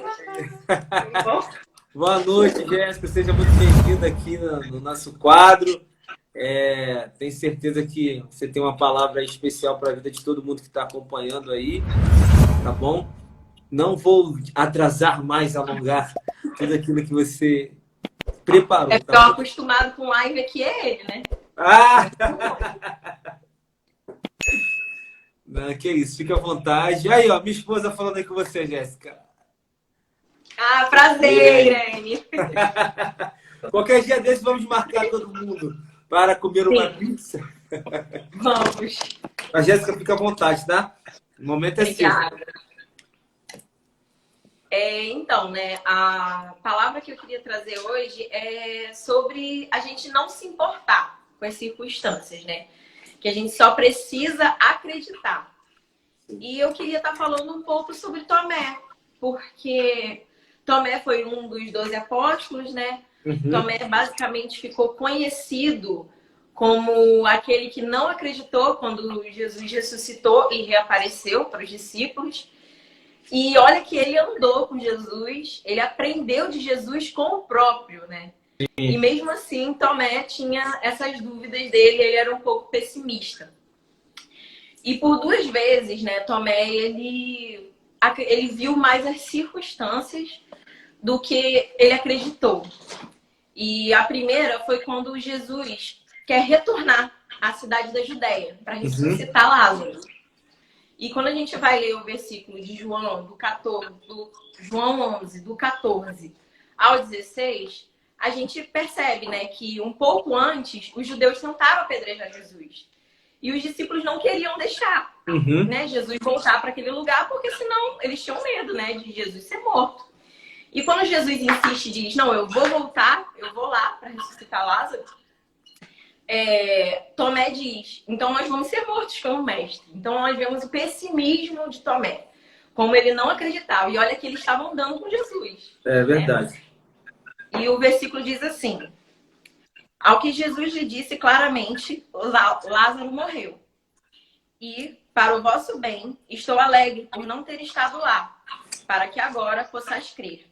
noite. Tudo bom? Boa noite, Jéssica. Seja muito bem-vinda aqui no nosso quadro. Tenho certeza que você tem uma palavra especial para a vida de todo mundo que está acompanhando aí, tá bom? Não vou atrasar mais, alongar tudo aquilo que você preparou, É tá porque o bom? acostumado com live aqui é ele, né? Ah! Não, que isso, fica à vontade. Aí, ó, minha esposa falando aí com você, Jéssica. Ah, prazer, Irene. Qualquer dia desse, vamos marcar todo mundo para comer uma Sim, pizza. vamos. A Jéssica, fica à vontade, tá? O momento é seu. Obrigada. Então, né, a palavra que eu queria trazer hoje é sobre a gente não se importar com as circunstâncias, né? Que a gente só precisa acreditar. E eu queria estar falando um pouco sobre Tomé, porque Tomé foi um dos 12 apóstolos, né? Tomé basicamente ficou conhecido como aquele que não acreditou quando Jesus ressuscitou e reapareceu para os discípulos. E olha que ele andou com Jesus, ele aprendeu de Jesus com o próprio, né? E mesmo assim, Tomé tinha essas dúvidas dele, ele era um pouco pessimista. E por duas vezes, né, Tomé, ele viu mais as circunstâncias do que ele acreditou. E a primeira foi quando Jesus quer retornar à cidade da Judéia para ressuscitar Lázaro. E quando a gente vai ler o versículo de João, João 11, do 14 ao 16, a gente percebe, né, que um pouco antes os judeus tentaram apedrejar Jesus. E os discípulos não queriam deixar, né, Jesus voltar para aquele lugar, porque senão eles tinham medo, né, de Jesus ser morto. E quando Jesus insiste e diz, não, eu vou voltar, eu vou lá para ressuscitar Lázaro, Tomé diz, então nós vamos ser mortos como mestre. Então nós vemos o pessimismo de Tomé, como ele não acreditava. E olha que eles estavam andando com Jesus. É verdade. Né? E o versículo diz assim, ao que Jesus lhe disse claramente, Lázaro morreu. E, para o vosso bem, estou alegre por não ter estado lá, para que agora possais crer.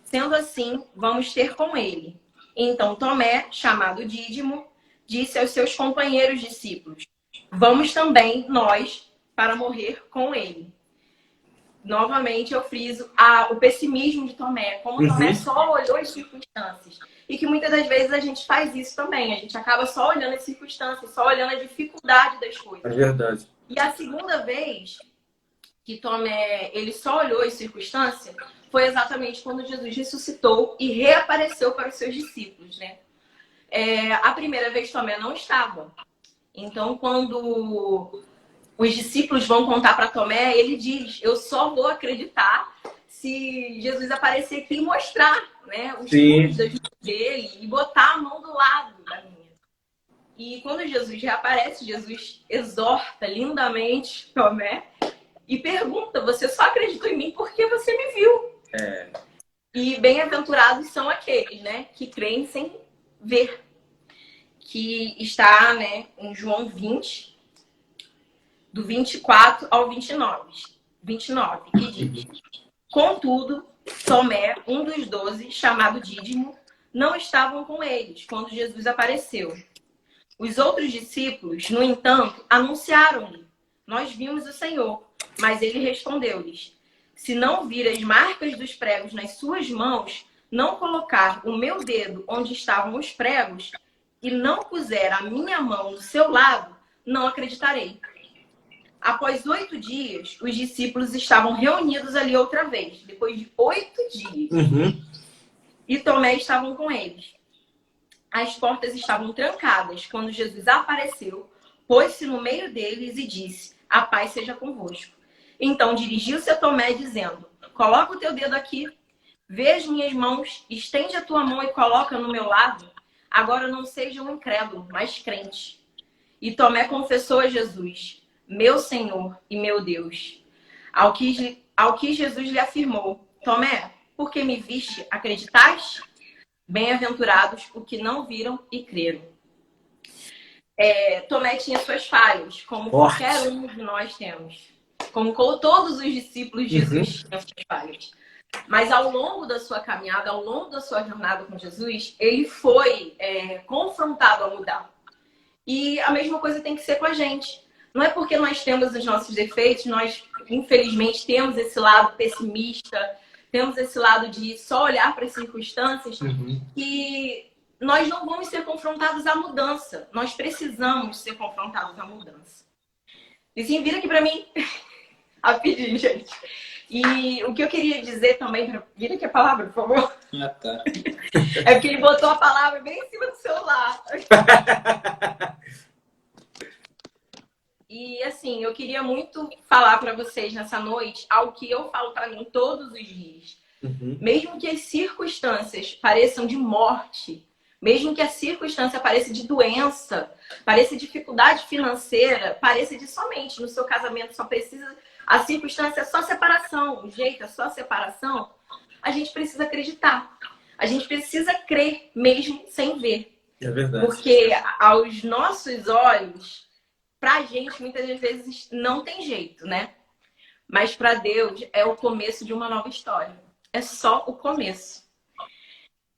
Sendo assim, vamos ter com ele. Então Tomé, chamado Dídimo, disse aos seus companheiros discípulos, vamos também nós para morrer com ele. Novamente eu friso o pessimismo de Tomé, como Tomé só olhou as circunstâncias. E que muitas das vezes a gente faz isso também, a gente acaba só olhando as circunstâncias, só olhando a dificuldade das coisas. É verdade. E a segunda vez que Tomé, ele só olhou as circunstâncias, foi exatamente quando Jesus ressuscitou e reapareceu para os seus discípulos, né? A primeira vez Tomé não estava. Então, quando os discípulos vão contar para Tomé, ele diz, eu só vou acreditar se Jesus aparecer aqui e mostrar, né, os furos das mãos dele e botar a mão do lado da minha. E quando Jesus reaparece, Jesus exorta lindamente Tomé e pergunta, você só acreditou em mim porque você me viu. E bem-aventurados são aqueles, né, que creem sem ver. Que está, né, em João 20, do 24 ao 29, que diz, contudo, Tomé, um dos 12, chamado Dídimo, não estavam com eles quando Jesus apareceu. Os outros discípulos, no entanto, anunciaram-lhe, nós vimos o Senhor, mas ele respondeu-lhes, se não vir as marcas dos pregos nas suas mãos, não colocar o meu dedo onde estavam os pregos, e não puser a minha mão no seu lado, não acreditarei. Após 8 dias, os discípulos estavam reunidos ali outra vez, depois de 8 dias. E Tomé estavam com eles. As portas estavam trancadas quando Jesus apareceu, pôs-se no meio deles e disse, a paz seja convosco. Então dirigiu-se a Tomé dizendo, coloca o teu dedo aqui, vê as minhas mãos, estende a tua mão e coloca no meu lado. Agora não seja um incrédulo, mas crente. E Tomé confessou a Jesus, meu Senhor e meu Deus. Ao que Jesus lhe afirmou, Tomé, porque me viste, acreditaste? Bem-aventurados os que não viram e creram. Tomé tinha suas falhas, como qualquer um de nós temos. Como todos os discípulos de Jesus tinham suas falhas. Mas ao longo da sua caminhada, ao longo da sua jornada com Jesus, ele foi confrontado a mudar. E a mesma coisa tem que ser com a gente. Não é porque nós temos os nossos defeitos, nós, infelizmente, temos esse lado pessimista, temos esse lado de só olhar para as circunstâncias, que nós não vamos ser confrontados à mudança. Nós precisamos ser confrontados à mudança. Vizinho, vira aqui para mim. Rapidinho, gente. E o que eu queria dizer também... Vira aqui a palavra, por favor. Ah, tá. É porque ele botou a palavra bem em cima do celular. E assim, eu queria muito falar para vocês nessa noite algo que eu falo para mim todos os dias. Mesmo que as circunstâncias pareçam de morte, mesmo que a circunstância pareça de doença, pareça dificuldade financeira, pareça de somente no seu casamento só precisa... A circunstância é só separação, o jeito é só separação. A gente precisa acreditar. A gente precisa crer mesmo sem ver. É verdade. Porque aos nossos olhos, pra gente, muitas vezes não tem jeito, né? Mas pra Deus é o começo de uma nova história. É só o começo.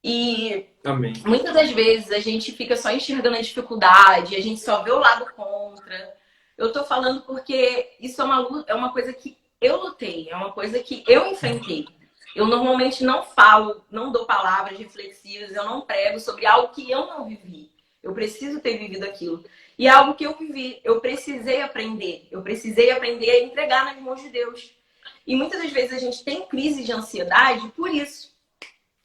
E Amém. Muitas das vezes a gente fica só enxergando a dificuldade, a gente só vê o lado contra. Eu tô falando porque isso é uma coisa que eu lutei, é uma coisa que eu enfrentei. Eu normalmente não falo, não dou palavras reflexivas, eu não prego sobre algo que eu não vivi. Eu preciso ter vivido aquilo. E é algo que eu vivi, eu precisei aprender. Eu precisei aprender a entregar nas mãos de Deus. E muitas das vezes a gente tem crise de ansiedade por isso.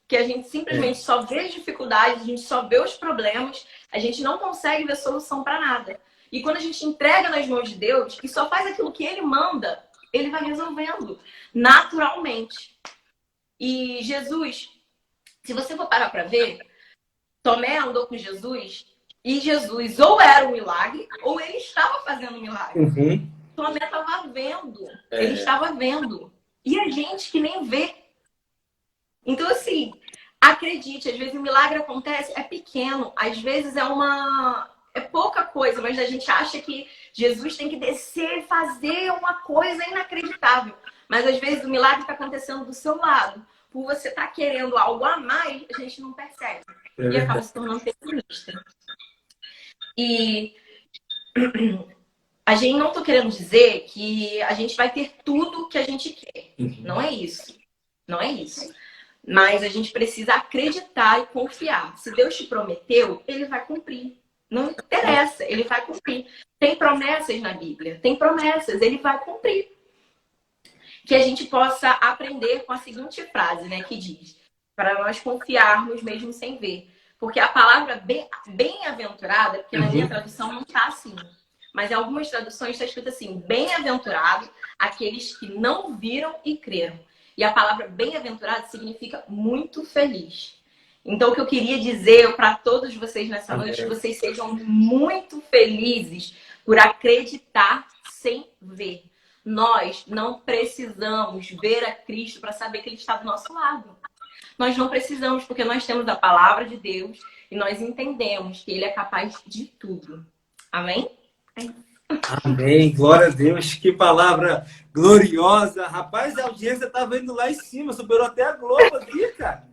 Que a gente simplesmente só vê as dificuldades, a gente só vê os problemas, a gente não consegue ver solução para nada. E quando a gente entrega nas mãos de Deus e só faz aquilo que Ele manda, Ele vai resolvendo naturalmente. E Jesus, se você for parar para ver, Tomé andou com Jesus e Jesus ou era um milagre ou ele estava fazendo um milagre. Tomé estava vendo, ele estava vendo. E a gente que nem vê. Então, assim, acredite, às vezes o milagre acontece, é pequeno, às vezes é pouca coisa, mas a gente acha que Jesus tem que descer e fazer uma coisa inacreditável. Mas às vezes o milagre está acontecendo do seu lado. Por você estar querendo algo a mais, a gente não percebe. E acaba se tornando pessimista. E a gente não tô querendo dizer que a gente vai ter tudo que a gente quer. Não é isso. Não é isso. Mas a gente precisa acreditar e confiar. Se Deus te prometeu, Ele vai cumprir. Não interessa, Ele vai cumprir. Tem promessas na Bíblia, tem promessas, Ele vai cumprir. Que a gente possa aprender com a seguinte frase, né, que diz: para nós confiarmos mesmo sem ver. Porque a palavra bem-aventurada, porque na minha tradução não está assim, mas em algumas traduções está escrito assim: bem-aventurado aqueles que não viram e creram. E a palavra bem-aventurado significa muito feliz. Então, o que eu queria dizer para todos vocês nessa noite é que vocês sejam muito felizes por acreditar sem ver. Nós não precisamos ver a Cristo para saber que Ele está do nosso lado. Nós não precisamos, porque nós temos a palavra de Deus e nós entendemos que Ele é capaz de tudo. Amém? Amém, glória a Deus, que palavra gloriosa. Rapaz, a audiência estava indo lá em cima, superou até a Globo aqui, cara.